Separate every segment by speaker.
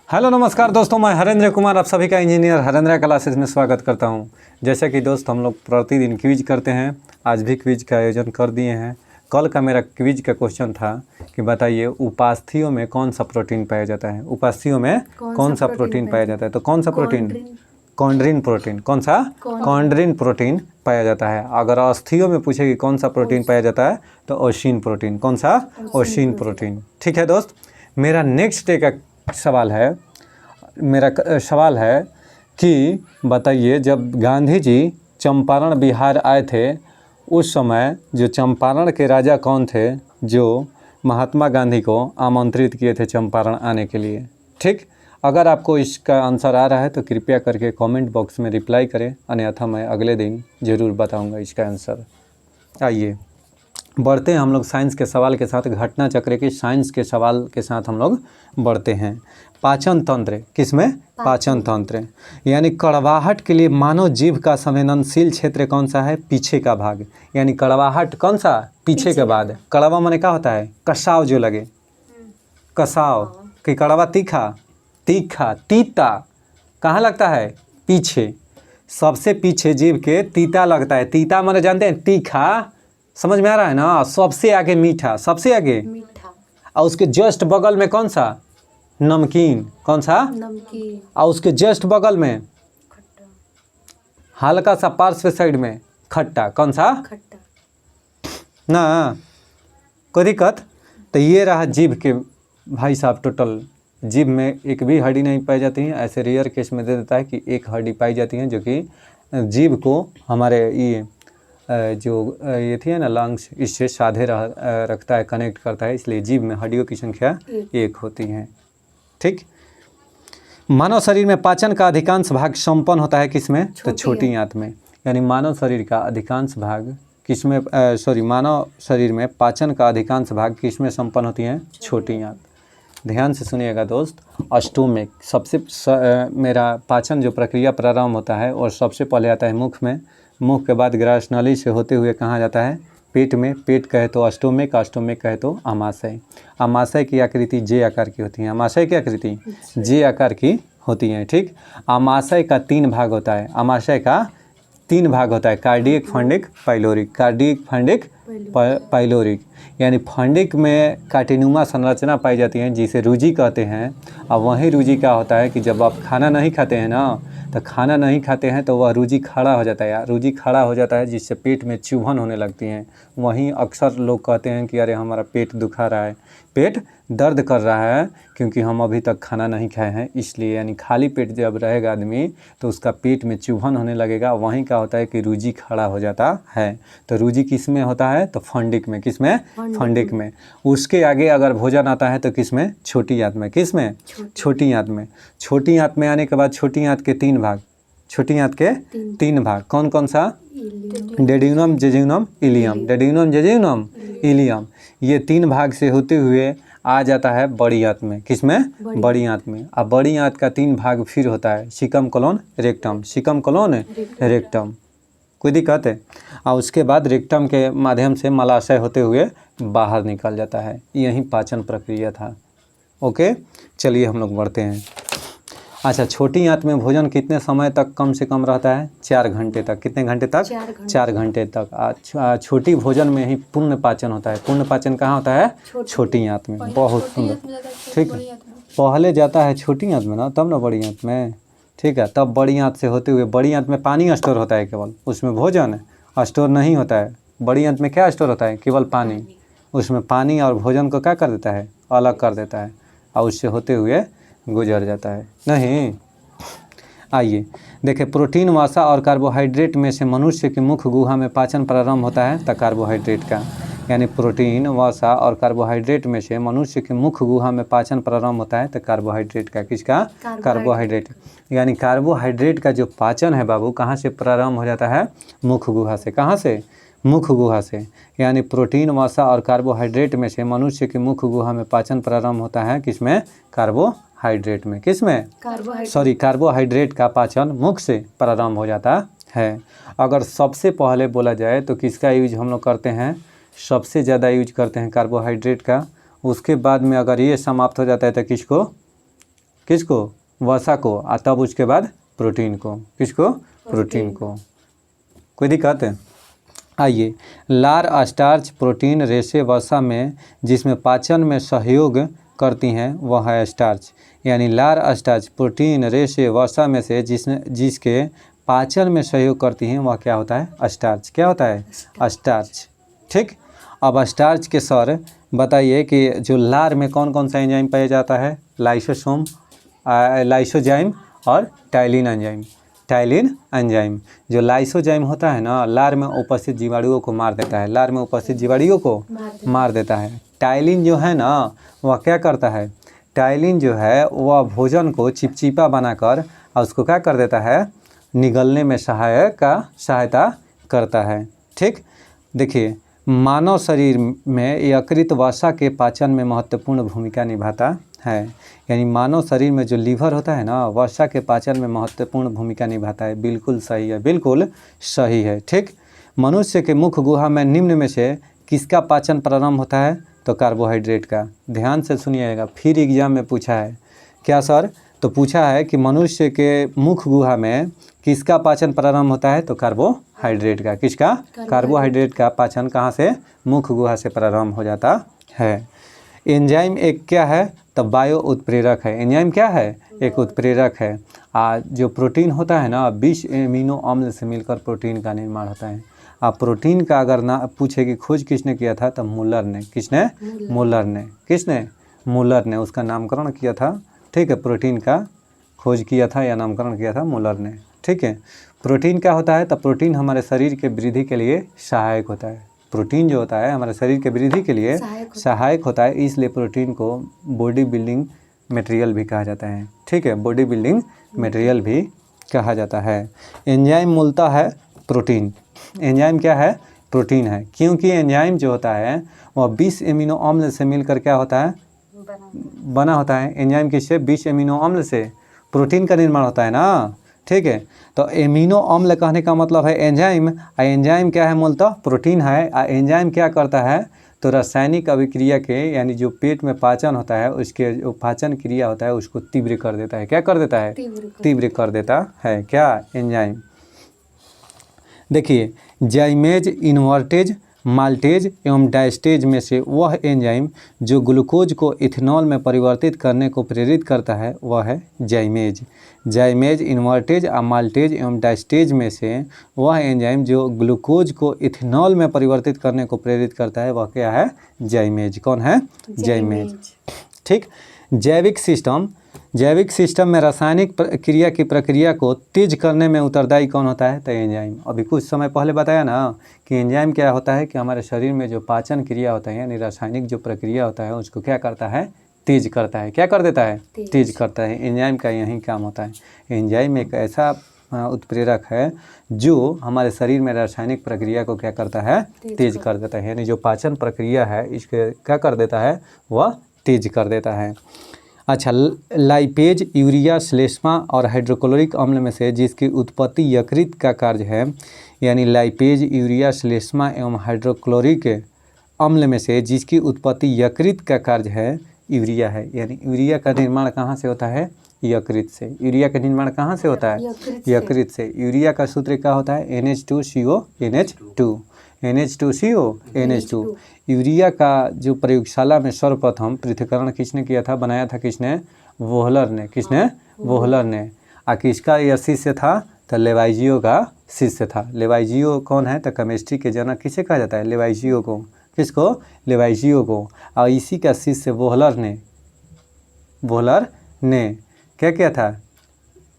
Speaker 1: Hello नमस्कार दोस्तों, मैं हरेंद्र कुमार आप सभी का इंजीनियर हरेंद्र क्लासेस में स्वागत करता हूं। जैसे कि दोस्त हम लोग प्रतिदिन क्विज करते हैं, आज भी क्विज का आयोजन कर दिए हैं। कल का मेरा क्विज का क्वेश्चन था कि बताइए उपास्थियों में कौन सा प्रोटीन पाया जाता है। उपास्थियों में कौन सा प्रोटीन पाया जाता है? तो कौन सा प्रोटीन? Chondrin protein. कौन सा? कॉन्ड्रिन प्रोटीन पाया जाता है। अगर अस्थियों में पूछे कि कौन सा प्रोटीन पाया जाता है तो ओशिन प्रोटीन। कौन सा? Ocean protein. ठीक है दोस्त, मेरा नेक्स्ट डे का सवाल है, कि बताइए जब गांधी जी चंपारण बिहार आए थे उस समय जो चंपारण के राजा कौन थे जो महात्मा गांधी को आमंत्रित किए थे चंपारण आने के लिए। ठीक, अगर आपको इसका आंसर आ रहा है तो कृपया करके कमेंट बॉक्स में रिप्लाई करें, अन्यथा मैं अगले दिन ज़रूर बताऊंगा इसका आंसर। आइए बढ़ते हैं हम लोग साइंस के सवाल के साथ, घटना चक्र के साइंस के सवाल के साथ हम लोग बढ़ते हैं। पाचन तंत्र, किसमें? पाचन तंत्र, यानी कड़वाहट के लिए मानव जीभ का संवेदनशील क्षेत्र कौन सा है? पीछे का भाग। यानी कड़वाहट कौन सा? पीछे के बाद। कड़वा माने क्या होता है? कसाव जो लगे, कसाव। कि कड़वा तीखा, तीखा, तीता कहाँ लगता है? पीछे, सबसे पीछे जीभ के तीता लगता है। तीता माने जानते हैं? तीखा, समझ में आ रहा है ना? सबसे आगे मीठा, सबसे आगे मीठा, और उसके जस्ट बगल में कौन सा? नमकीन। कौन सा? नमकीन। और उसके जस्ट बगल में खट्टा, हल्का सा पार्श्व साइड में खट्टा। कौन सा? खट्टा ना, कोई दिक्कत? तो ये रहा जीभ के भाई साहब टोटल। जीभ में एक भी हड्डी नहीं पाई जाती है, ऐसे रेयर केस में दे देता है कि एक हड्डी पाई जाती है जो कि जीभ को हमारे ये ये थी है ना लंग्स, इससे साधे रखता है, कनेक्ट करता है, इसलिए जीभ में हड्डियों की संख्या एक होती है। ठीक, मानव शरीर में पाचन का अधिकांश भाग संपन्न होता है किसमें? तो छोटी आंत में। यानी मानव शरीर का अधिकांश भाग किसमें? मानव शरीर में पाचन का अधिकांश भाग किसमें संपन्न होती हैं? छोटी आंत। ध्यान से सुनिएगा दोस्त, स्टोमक सबसे मेरा पाचन जो प्रक्रिया प्रारंभ होता है और सबसे पहले आता है मुख में, मुख के बाद ग्रास नली से होते हुए कहाँ जाता है? पेट में। पेट कहे तो स्टोमक, स्टोमक कहे तो आमाशय। आमाशय की आकृति जे आकार की होती है। आमाशय की आकृति जे आकार की होती है। ठीक, आमाशय का 3 भाग होता है। आमाशय का 3 भाग होता है, cardiac, fundic, pyloric. Cardiac, fundic, pyloric. यानी फंडिक में काटिनुमा संरचना पाई जाती है जिसे रूजी कहते हैं। और वही रूजी क्या होता है कि जब आप खाना नहीं खाते हैं ना, तो खाना नहीं खाते हैं तो वह रूजी खड़ा हो जाता है। रूजी खड़ा हो जाता है जिससे पेट में चुभन होने लगती है। वहीं अक्सर लोग कहते हैं कि अरे हमारा पेट दुखा रहा है, पेट दर्द कर रहा है क्योंकि हम अभी तक खाना नहीं खाए हैं इसलिए। यानी खाली पेट जब रहेगा आदमी तो उसका पेट में चुभन होने लगेगा, वहीं क्या होता है कि रूजी खड़ा हो जाता है। तो रूजी किस में होता है? तो फंडिक में। किस में? फंडिक में। उसके आगे अगर भोजन आता है तो किस में? छोटी आंत में। किस में? छोटी आंत में। छोटी आंत में आने के बाद छोटी आंत के 3 भाग, छोटी आंत के 3 भाग कौन कौन सा? डेड्यूनम, जेजुनम, इलियम। डेड्यूनम, जेजुनम, इलियम, ये 3 भाग से होते हुए आ जाता है बड़ी आंत में। किस में? बड़ी आंत में। अब बड़ी आंत का 3 भाग फिर होता है, caecum colon rectum. Caecum colon rectum, कोई दिक्कत है? और उसके बाद रेक्टम के माध्यम से मलाशय होते हुए बाहर निकल जाता है। यही पाचन प्रक्रिया था। ओके, चलिए हम लोग बढ़ते हैं। अच्छा, छोटी आंत में भोजन कितने समय तक कम से कम रहता है? 4 घंटे तक। कितने घंटे तक? 4 घंटे तक। छोटी भोजन में ही पूर्ण पाचन होता है। पूर्ण पाचन कहाँ होता है? छोटी आंत में। बहुत सुंदर। ठीक है, पहले जाता है छोटी आंत में ना, तब ना बड़ी आंत में। ठीक है, तब बड़ी आंत से होते हुए, बड़ी आंत में पानी स्टोर होता है केवल, उसमें भोजन स्टोर नहीं होता है। बड़ी आंत में क्या स्टोर होता है? केवल पानी। उसमें पानी और भोजन को क्या कर देता है? अलग कर देता है और उससे होते हुए गुजर जाता है। नहीं, आइए देखिए, प्रोटीन, वसा और कार्बोहाइड्रेट में से मनुष्य की मुख्य गुहा में पाचन प्रारंभ होता है तो कार्बोहाइड्रेट का। यानी प्रोटीन, वसा और कार्बोहाइड्रेट में से मनुष्य के मुख्य गुहा में पाचन प्रारंभ होता है तो कार्बोहाइड्रेट का। किसका? कार्बोहाइड्रेट। यानी कार्बोहाइड्रेट का जो पाचन है बाबू कहाँ से प्रारंभ हो जाता है? मुख्य गुहा से। कहाँ से? मुख्य गुहा से। यानी प्रोटीन, वसा और कार्बोहाइड्रेट में से मनुष्य की मुख्य गुहा में पाचन प्रारंभ होता है किसमें? कार्बोहाइड्रेट में। किसमें? कार्बोहाइड्रेट का पाचन मुख से प्रारंभ हो जाता है। अगर सबसे पहले बोला जाए तो किसका यूज हम लोग करते हैं? सबसे ज़्यादा यूज करते हैं कार्बोहाइड्रेट का। उसके बाद में अगर ये समाप्त हो जाता है तो किसको? किसको? वसा को, और तब उसके बाद प्रोटीन को। किसको? प्रोटीन को। कोई दिक्कत है? आइए, लार स्टार्च प्रोटीन रेशे वसा में जिसमें पाचन में सहयोग करती हैं वह है स्टार्च। यानी लार स्टार्च प्रोटीन रेशे वसा में से जिसके पाचन में सहयोग करती हैं वह क्या होता है? स्टार्च। क्या होता है? स्टार्च। ठीक। अब स्टार्च के सर बताइए कि जो लार में कौन कौन सा एंजाइम पाया जाता है? लाइसोसोम, लाइसोजाइम और टाइलिन एंजाइम। टाइलिन एंजाइम जो लाइसोजाइम होता है ना, लार में उपस्थित जीवाणुओं को मार देता है। लार में उपस्थित जीवाणुओं को मार देता है। टाइलिन जो है ना, वह क्या करता है? टाइलिन जो है वह भोजन को चिपचिपा बनाकर और उसको क्या कर देता है? निगलने में सहायता करता है। ठीक। देखिए, मानव शरीर में यकृत वसा के पाचन में महत्वपूर्ण भूमिका निभाता है। यानी मानव शरीर में जो लीवर होता है ना, वसा के पाचन में महत्वपूर्ण भूमिका निभाता है। बिल्कुल सही है, बिल्कुल सही है। ठीक। मनुष्य के मुख गुहा में निम्न में से किसका पाचन प्रारंभ होता है? तो कार्बोहाइड्रेट का। ध्यान से सुनिएगा, फिर एग्जाम में पूछा है। क्या सर? तो पूछा है कि मनुष्य के मुख गुहा में किसका पाचन प्रारंभ होता है? तो कार्बोहाइड्रेट का। किसका? कार्बोहाइड्रेट का पाचन कहाँ से? मुख गुहा से प्रारंभ हो जाता है। एंजाइम एक क्या है? तो बायो उत्प्रेरक है। एंजाइम क्या है? एक उत्प्रेरक है। जो प्रोटीन होता है ना, 20 एमिनो अम्ल से मिलकर प्रोटीन का निर्माण होता है। प्रोटीन का अगर ना पूछे कि खोज किसने किया था, तो मूलर ने। किसने? मूलर ने। किसने? मूलर ने उसका नामकरण किया था। ठीक है, प्रोटीन का खोज किया था या नामकरण किया था मूलर ने। ठीक है। प्रोटीन क्या होता है? तो प्रोटीन हमारे शरीर के वृद्धि के लिए सहायक होता है। प्रोटीन जो होता है हमारे शरीर के वृद्धि के लिए सहायक होता है, इसलिए प्रोटीन को बॉडी बिल्डिंग मटेरियल भी कहा जाता है। ठीक है, बॉडी बिल्डिंग मटेरियल भी कहा जाता है। एंजाइम मूलतः है प्रोटीन। एंजाइम क्या है? प्रोटीन है। क्योंकि एंजाइम जो होता है वह 20 एमिनो अम्ल से मिलकर क्या होता है? बना होता है। एंजाइम किससे? 20 एमिनो अम्ल से प्रोटीन का निर्माण होता है ना। ठीक है, तो एमिनो अम्ल कहने का मतलब है एंजाइम। एंजाइम क्या है? मूलतः प्रोटीन है। एंजाइम क्या करता है? तो रासायनिक अभिक्रिया के, यानी जो पेट में पाचन होता है उसके जो पाचन क्रिया होता है उसको तीव्र कर देता है। क्या कर देता है? तीव्र कर देता है। क्या? एंजाइम। देखिए, जाइमेज, इन्वर्टेज, माल्टेज एवं डायस्टेज में से वह एंजाइम जो ग्लूकोज को इथेनॉल में परिवर्तित करने को प्रेरित करता है वह है जाइमेज। जाइमेज, इन्वर्टेज और माल्टेज एवं डायस्टेज में से वह एंजाइम जो ग्लूकोज को इथेनॉल में परिवर्तित करने को प्रेरित करता है वह क्या है? जाइमेज। कौन है? जाइमेज। ठीक। जैविक सिस्टम में रासायनिक क्रिया की प्रक्रिया को तेज करने में उत्तरदायी कौन होता है? तो एंजाइम। अभी कुछ समय पहले बताया ना कि एंजाइम क्या होता है कि हमारे शरीर में जो पाचन क्रिया होता है यानी रासायनिक जो प्रक्रिया होता है उसको क्या करता है? तेज करता है। क्या कर देता है? तेज करता है। एंजाइम का यही काम होता है। एंजाइम एक ऐसा उत्प्रेरक है जो हमारे शरीर में रासायनिक प्रक्रिया को क्या करता है? तेज कर देता है। यानी जो पाचन प्रक्रिया है इसके क्या कर देता है? वह तेज कर देता है। अच्छा, लाइपेज, यूरिया, श्लेष्मा और हाइड्रोक्लोरिक अम्ल में से जिसकी उत्पत्ति यकृत का कार्य है, यानी लाइपेज, यूरिया, श्लेष्मा एवं हाइड्रोक्लोरिक अम्ल में से जिसकी उत्पत्ति यकृत का कार्य है यूरिया है। यानी यूरिया का निर्माण कहाँ से होता है? यकृत से। यूरिया का निर्माण कहाँ से होता है? यकृत से। यूरिया का सूत्र क्या होता है? NH2CO NH2 NH2CO NH2। Urea का जो प्रयोगशाला में सर्वप्रथम पृथक्करण किसने किया था? बनाया था किसने? वोहलर ने। किसने? वोहलर ने। किसका यह शिष्य था? तो लेवाइजियो का शिष्य था। लेवाइजियो कौन है? तो केमिस्ट्री के जनक किसे कहा जाता है? लेवाइजियो को। किसको? लेवाइजियो को। और इसी का शिष्य वोहलर ने क्या किया था?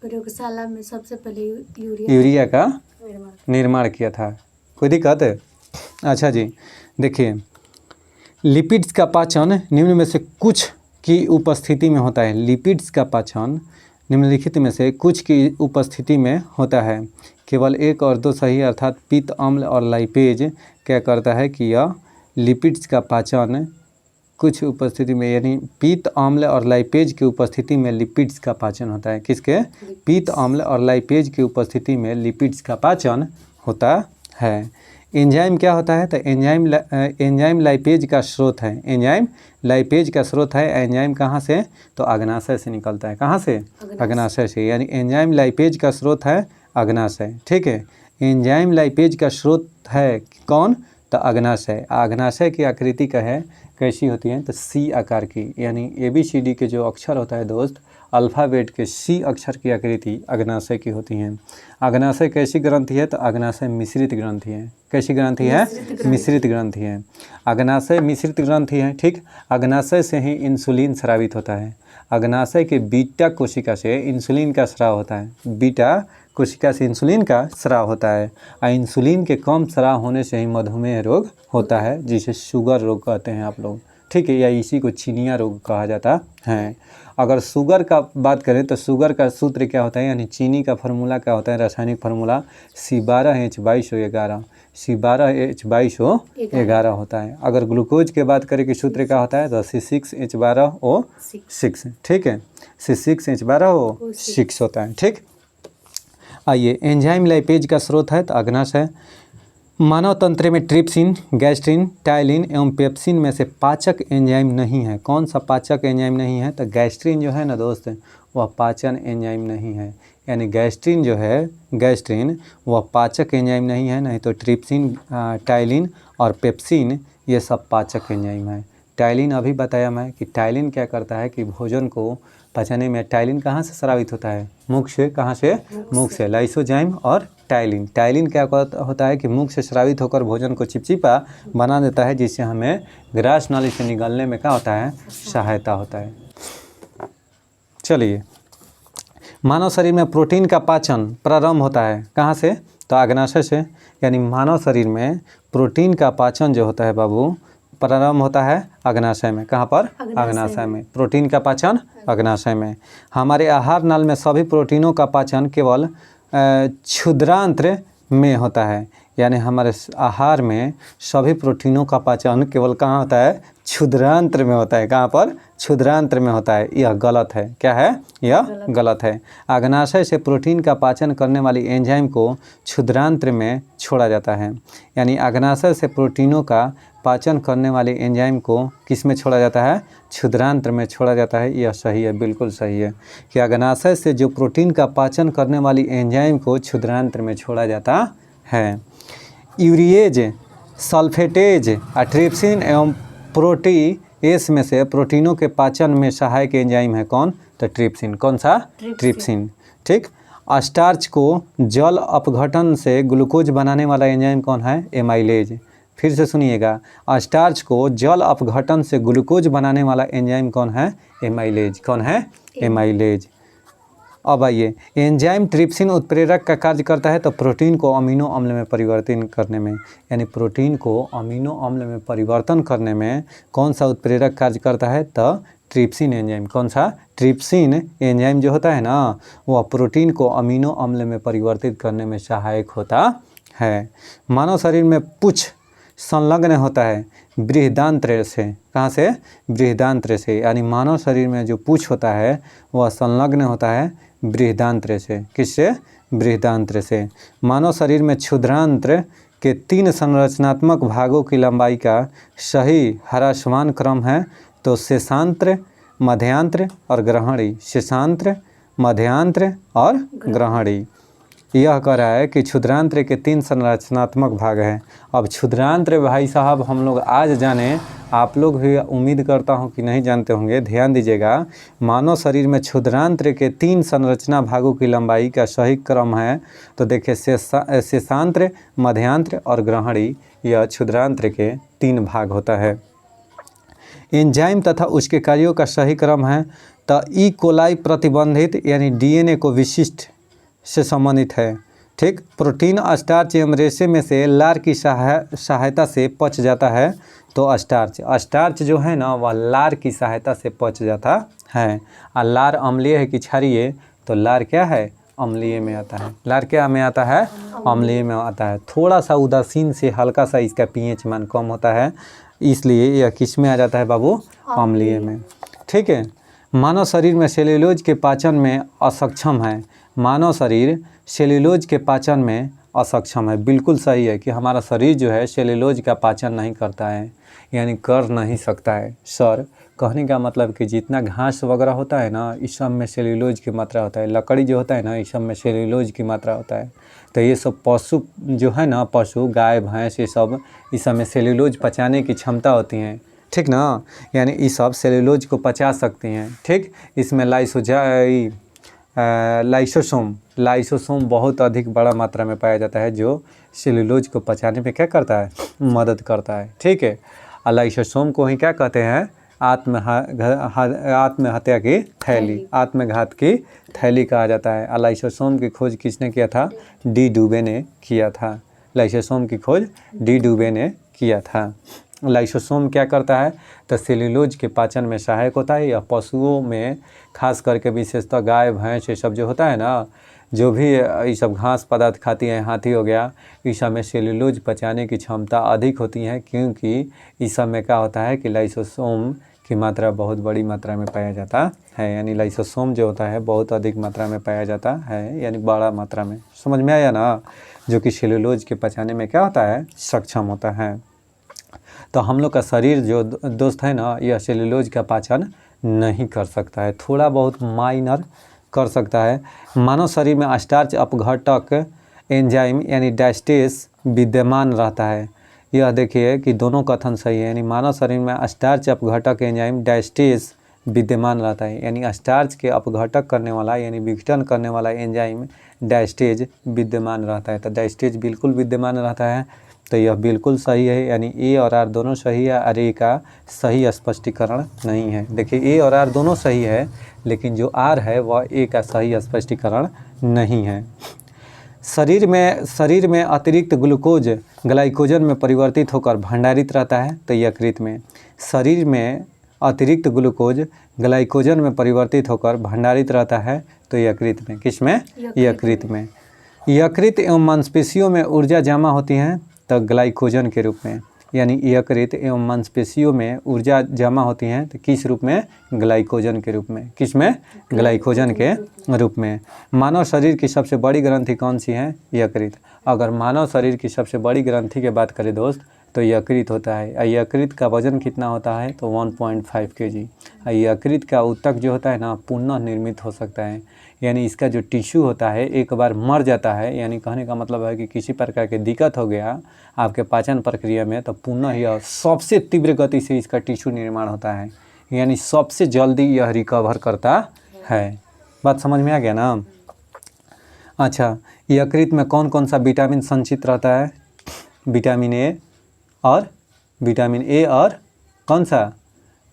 Speaker 2: प्रयोगशाला में सबसे पहले
Speaker 1: यूरिया का निर्माण किया था। कोई दिक्कत है? अच्छा जी, देखिए, लिपिड्स का पाचन निम्न में से कुछ की उपस्थिति में होता है। लिपिड्स का पाचन निम्नलिखित में से कुछ की उपस्थिति में होता है। केवल एक और दो सही, अर्थात पित्त अम्ल और लाइपेज क्या करता है कि यह लिपिड्स का पाचन कुछ उपस्थिति में, यानी पित्त अम्ल और लाइपेज की उपस्थिति में लिपिड्स का पाचन होता है। किसके? पित्त अम्ल और लाइपेज की उपस्थिति में लिपिड्स का पाचन होता है। एंजाइम क्या होता है? तो एंजाइम लाइपेज का स्रोत है। एंजाइम लाइपेज का स्रोत है। एंजाइम कहाँ से? तो अग्नाशय से निकलता है। कहाँ से? अग्नाशय से। यानी एंजाइम लाइपेज का स्रोत है अग्नाशय। ठीक है, एंजाइम लाइपेज का स्रोत है कौन? तो अग्नाशय। अग्नाशय की आकृति का है कैसी होती है? तो सी आकार की, यानी ABCD के जो अक्षर होता है दोस्त, अल्फ़ाबेट के सी अक्षर की आकृति अग्नाशय की होती हैं। अग्नाशय कैसी ग्रंथि है? तो अग्नाशय मिश्रित ग्रंथि है। कैसी ग्रंथि है? मिश्रित ग्रंथि है। अग्नाशय मिश्रित ग्रंथि है। ठीक, अग्नाशय से ही इंसुलिन स्रावित होता है। अग्नाशय के बीटा कोशिका से इंसुलिन का स्राव होता है। बीटा कोशिका से इंसुलिन का स्राव होता है और इंसुलिन के कम स्राव होने से ही मधुमेह रोग होता है, जिसे शुगर रोग कहते हैं आप लोग। ठीक है, या इसी को चीनिया रोग कहा जाता है। अगर शुगर का बात करें तो शुगर का सूत्र क्या होता है, यानी चीनी का फार्मूला क्या होता है? रासायनिक फार्मूला C12H22O11। C12H22O11 होता है। अगर ग्लूकोज के बात करें कि सूत्र क्या होता है? तो C6H12O6। ठीक है, C6H12O6 होता है। ठीक, आइए, एंजाइम लाइपेज का स्रोत है तो अग्नाशय। मानव तंत्र में ट्रिप्सिन, गैस्ट्रिन, टाइलिन एवं पेप्सिन में से पाचक एंजाइम नहीं है। कौन सा पाचक एंजाइम नहीं है? तो गैस्ट्रिन जो है ना दोस्त, वह पाचन एंजाइम नहीं है। यानी गैस्ट्रिन जो है, गैस्ट्रिन वह पाचक एंजाइम नहीं है। नहीं तो ट्रिप्सिन, टाइलिन और पेप्सिन ये सब पाचक एंजाइम है। टाइलिन अभी बताया मैं कि टाइलिन क्या करता है कि भोजन को पचाने में टाइलिन कहाँ से स्रावित होता है? मुख से। कहाँ से? मुख से। लाइसोजाइम और टाइलिन। टाइलिन क्या होता है कि मुख से स्रावित होकर भोजन को चिपचिपा बना देता है, जिससे हमें ग्रास नाली से निगलने में क्या होता है? सहायता होता है। चलिए, मानव शरीर में प्रोटीन का पाचन प्रारंभ होता है कहाँ से? तो अग्नाशय से। यानी मानव शरीर में प्रोटीन का पाचन जो होता है बाबू, प्रारंभ होता है अग्नाशय में। कहाँ पर? अग्नाशय में। प्रोटीन का पाचन अग्नाशय में। हमारे आहार नाल में सभी प्रोटीनों का पाचन केवल क्षुद्रांत्र में होता है। यानी हमारे आहार में सभी प्रोटीनों का पाचन केवल कहाँ होता है? क्षुद्रांत्र में होता है। कहाँ पर? क्षुद्रांत्र में होता है। यह गलत है। क्या है? यह गलत है। अग्नाशय से प्रोटीन का पाचन करने वाली एंजाइम को क्षुद्रांत्र में छोड़ा जाता है। यानी अग्नाशय से प्रोटीनों का पाचन करने वाली एंजाइम को किस में छोड़ा जाता है? क्षुद्रांत्र में छोड़ा जाता है। यह सही है, बिल्कुल सही है कि अग्नाशय से जो प्रोटीन का पाचन करने वाली एंजाइम को क्षुद्रांत्र में छोड़ा जाता है। यूरिएज, सल्फेटेज, ट्रिप्सिन एवं प्रोटीएस में से प्रोटीनों के पाचन में सहायक एंजाइम है कौन? तो ट्रिप्सिन। कौन सा? ट्रिप्सिन। ठीक, स्टार्च को जल अपघटन से ग्लूकोज बनाने वाला एंजाइम कौन है? एमाइलेज। फिर से सुनिएगा, स्टार्च को जल अपघटन से ग्लूकोज बनाने वाला एंजाइम कौन है? एमाइलेज। कौन है? एमाइलेज। अब आइए, एंजाइम ट्रिप्सिन उत्प्रेरक का कार्य करता है तो प्रोटीन को अमीनो अम्ल में परिवर्तन करने में। यानी प्रोटीन को अमीनो अम्ल में परिवर्तन करने में कौन सा उत्प्रेरक कार्य करता है? तो ट्रिप्सिन एंजाइम। कौन सा? ट्रिप्सिन एंजाइम जो होता है ना, वह प्रोटीन को अमीनो अम्ल में परिवर्तित करने में सहायक होता है। मानव शरीर में पुच्छ संलग्न होता है बृहदांत्र से। कहाँ से? बृहदांत्र से। यानी मानव शरीर में जो पूँछ होता है वह संलग्न होता है बृहदांत्र से। किससे? बृहदांत्र से। मानव शरीर में क्षुद्रांत्र के 3 संरचनात्मक भागों की लंबाई का सही ह्रासमान क्रम है तो शेषांत्र, मध्यांत्र और ग्रहणी। शेषांत्र, मध्यांत्र और ग्रहणी। यह कह रहा है कि क्षुद्रांत्र के 3 संरचनात्मक भाग हैं। अब क्षुद्रांत्र भाई साहब हम लोग आज जाने, आप लोग भी उम्मीद करता हूं कि नहीं जानते होंगे। ध्यान दीजिएगा, मानव शरीर में क्षुद्रांत्र के 3 संरचना भागों की लंबाई का सही क्रम है तो देखिए शेषांत्र, मध्यांत्र और ग्रहणी। यह क्षुद्रांत्र के 3 भाग होता है। एंजाइम तथा उसके कार्यों का सही क्रम है तो ई कोलाई प्रतिबंधित यानी DNA को विशिष्ट से संबंधित है। ठीक, प्रोटीन स्टार्च एवं रेशे में से लार की सहायता से पच जाता है तो स्टार्च जो है ना, वह लार की सहायता से पच जाता है। और लार अम्लीय है कि क्षारीय? तो लार क्या है? अम्लीय में आता है। लार क्या में आता है? अम्लीय में आता है। थोड़ा सा उदासीन से हल्का सा इसका pH मान कम होता है, इसलिए यह किस में आ जाता है बाबू? अम्लीय में। ठीक है, मानव शरीर में सेल्यूलोज के पाचन में असक्षम है। मानव शरीर सेल्यूलोज के पाचन में असक्षम है। बिल्कुल सही है कि हमारा शरीर जो है सेल्यूलोज का पाचन नहीं करता है, यानी कर नहीं सकता है। सर, कहने का मतलब कि जितना घास वगैरह होता है ना, इस सब में सेल्यूलोज की मात्रा होता है। लकड़ी जो होता है ना, इस सब में सेल्यूलोज की मात्रा होता है। तो ये सब पशु जो है ना, पशु गाय भैंस, ये सब इस सब में सेल्यूलोज पचाने की क्षमता होती है, ठीक ना। यानी ये सब सेल्यूलोज को पचा सकती हैं, ठीक। इसमें लाइसोसोम बहुत अधिक बड़ा मात्रा में पाया जाता है, जो सेल्यूलोज को पचाने में क्या करता है, मदद करता है, ठीक है। और लाइसोसोम को ही क्या कहते हैं, आत्महत्या की थैली, आत्मघात की थैली कहा जाता है। लाइसोसोम की खोज किसने किया था, डी डुबे ने किया था। लाइसोसोम की खोज डी डुबे ने किया था। लाइसोसोम क्या करता है, तो सेल्यूलोज के पाचन में सहायक होता है। या पशुओं में खास करके विशेषतः गाय भैंस ये सब जो होता है ना, जो भी ये सब घास पदार्थ खाती हैं, हाथी हो गया, इस सब में सेल्यूलोज पचाने की क्षमता अधिक होती है, क्योंकि इस सब में क्या होता है कि लाइसोसोम की मात्रा बहुत बड़ी मात्रा में पाया जाता है। यानी लाइसोसोम जो होता है बहुत अधिक मात्रा में पाया जाता है, यानी बड़ा मात्रा में। समझ में आया ना, जो कि सेल्यूलोज के पचाने में क्या होता है, सक्षम होता है। तो हम लोग का शरीर जो दोस्त है ना, यह सेल्यूलोज का पाचन नहीं कर सकता है, थोड़ा बहुत माइनर कर सकता है। मानव शरीर में स्टार्च अपघटक एंजाइम यानी डायस्टेज विद्यमान रहता है। यह देखिए कि दोनों कथन सही है, यानी मानव शरीर में स्टार्च अपघटक एंजाइम डायस्टेज विद्यमान रहता है, यानी स्टार्च के अपघटक करने वाला यानी विघटन करने वाला एंजाइम डायस्टेज विद्यमान रहता है। तो डायस्टेज बिल्कुल विद्यमान रहता है, तो यह बिल्कुल सही है। यानी ए और आर दोनों सही है, और ए का सही स्पष्टीकरण नहीं है। देखिए ए और आर दोनों सही है, लेकिन जो आर है वह ए का सही स्पष्टीकरण नहीं है। शरीर में अतिरिक्त ग्लूकोज ग्लाइकोजन में परिवर्तित होकर भंडारित रहता है, तो यकृत में। शरीर में अतिरिक्त ग्लूकोज ग्लाइकोजन में परिवर्तित होकर भंडारित रहता है, तो यकृत में। किस में, यकृत में। यकृत एवं मांसपेशियों में ऊर्जा जमा होती है, तो ग्लाइकोजन के रूप में। यानी यकृत एवं मांसपेशियों में ऊर्जा जमा होती हैं, तो किस रूप में, ग्लाइकोजन के रूप में। किस में, ग्लाइकोजन के रूप में। मानव शरीर की सबसे बड़ी ग्रंथि कौन सी है, यकृत। अगर मानव शरीर की सबसे बड़ी ग्रंथि की बात करें दोस्त, तो यकृत होता है। यकृत का वजन कितना होता है, तो 1.5 kg। यकृत का ऊतक जो होता है ना, पुनः निर्मित हो सकता है, यानी इसका जो टिश्यू होता है एक बार मर जाता है, यानी कहने का मतलब है कि किसी प्रकार की दिक्कत हो गया आपके पाचन प्रक्रिया में, तो पुनः यह सबसे तीव्र गति से इसका टिश्यू निर्माण होता है, यानी सबसे जल्दी यह रिकवर करता है। बात समझ में आ गया ना। अच्छा, यकृत में कौन कौन सा विटामिन संचित रहता है, विटामिन ए और कौन सा,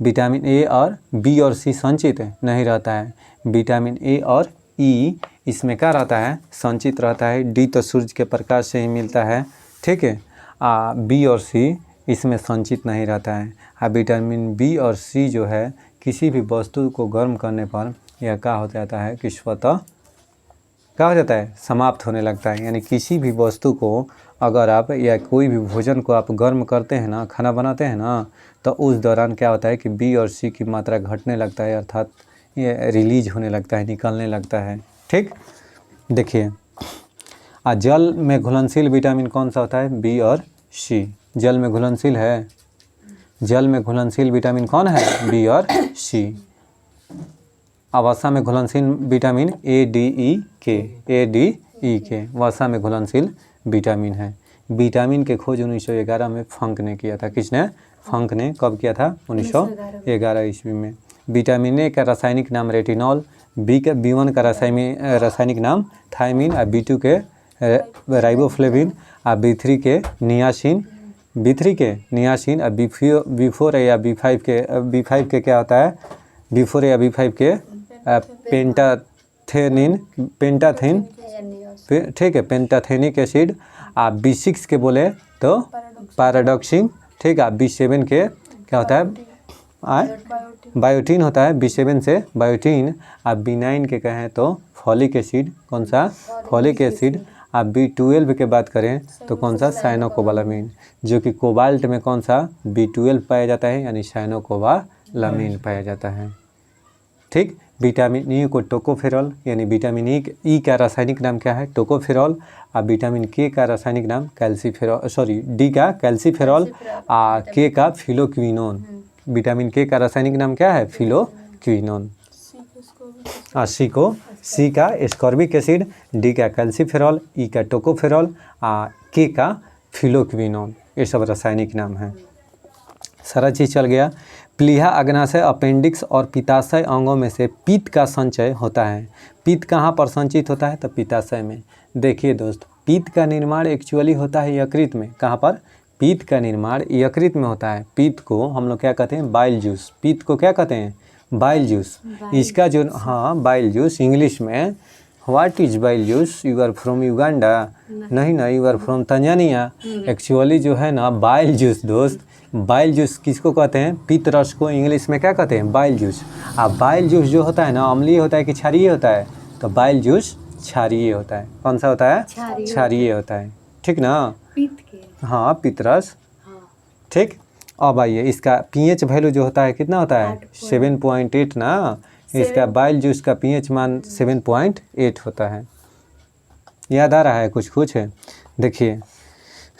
Speaker 1: विटामिन ए और बी और सी संचित नहीं रहता है। विटामिन ए और ई इसमें क्या रहता है, संचित रहता है। डी तो सूरज के प्रकाश से ही मिलता है, ठीक है। बी और सी इसमें संचित नहीं रहता है। विटामिन बी और सी जो है किसी भी वस्तु को गर्म करने पर यह क्या हो जाता है कि स्वतः क्या हो जाता है, समाप्त होने लगता है। यानी किसी भी वस्तु को अगर आप या कोई भी भोजन को आप गर्म करते हैं ना, खाना बनाते हैं ना, तो उस दौरान क्या होता है कि बी और सी की मात्रा घटने लगता है, अर्थात ये रिलीज होने लगता है, निकलने लगता है, ठीक। देखिए, जल में घुलनशील विटामिन कौन सा होता है, बी और सी। जल में घुलनशील है, जल में घुलनशील विटामिन कौन है, बी और सी। वसा में घुलनशील विटामिन ए डी ई के वसा में घुलनशील विटामिन है। विटामिन के खोज 1911 में फंक ने किया था। किसने, फंक ने कब किया था, 1911 ईस्वी में। विटामिन ए का रासायनिक नाम रेटिनॉल, बी1 का रासायनिक नाम थायमिन, और बी2 के राइबोफ्लेविन, और बी3 के नियासिन, और बी4 या बी5 के क्या होता है, बी4 या बी5 के पेंटाथेनिन, ठीक है, पेंटाथेनिक एसिड। बी6 के बोले तो पैराडॉक्सिन, ठीक है। बी7 के क्या होता है, बायोटीन होता है, बी7 से बायोटीन। आप बी9 के कहें तो फॉलिक एसिड, कौन सा, फॉलिक एसिड। आप बी12 के बात करें तो कौन सा, साइनोकोबालामिन, जो कि कोबाल्ट में कौन सा, बी12 पाया जाता है, यानी साइनोकोबालामिन पाया जाता है, ठीक। विटामिन ई को टोकोफेरॉल, यानी विटामिन ई का रासायनिक नाम क्या है? टोकोफेरॉल। और विटामिन के का रासायनिक नाम कैल्सीफेरॉल, सॉरी डी का कैल्सीफेरॉल, के का फिलोक्विनोन। विटामिन के का रासायनिक नाम क्या है? फिलोक्विनोन। सी का एस्कॉर्बिक एसिड, डी का कैल्सीफेरॉल, ई का टोकोफेरॉल, के का फिलोक्विनोन। ये सब रासायनिक नाम है। सारा चीज़ चल गया। प्लीहा अग्नाशय, अपेंडिक्स और पित्ताशय अंगों में से पित्त का संचय होता है। पित्त कहाँ पर संचित होता है? तो पित्ताशय में। देखिए दोस्त, पित्त का निर्माण एक्चुअली होता है यकृत में। कहाँ पर? पित्त का निर्माण यकृत में होता है। पित्त को हम लोग क्या कहते हैं? Bile juice. पित्त को क्या कहते हैं? Bile juice. इसका जो बाइल जूस इंग्लिश में what is bile juice? You are from Uganda? नहीं, you are from Tanzania. Actually जो है ना बाइल जूस दोस्त, बाइल जूस किसको कहते हैं? पित्त रस को इंग्लिश में क्या कहते हैं? Bile juice. अब बाइल जूस जो होता है ना, अम्लीय होता है कि क्षारीय होता है? तो बाइल जूस क्षारीय होता है। कौन सा होता है? क्षारीय होता है। ठीक ना?
Speaker 2: पित्त के।
Speaker 1: हाँ, पित्त रस। ठीक। अब आइए, इसका पीएच वैल्यू जो होता है कितना होता है? 7.8 ना। इसका बाइल जूस का पीएच मान 7.8 होता है। याद आ रहा है कुछ? देखिए,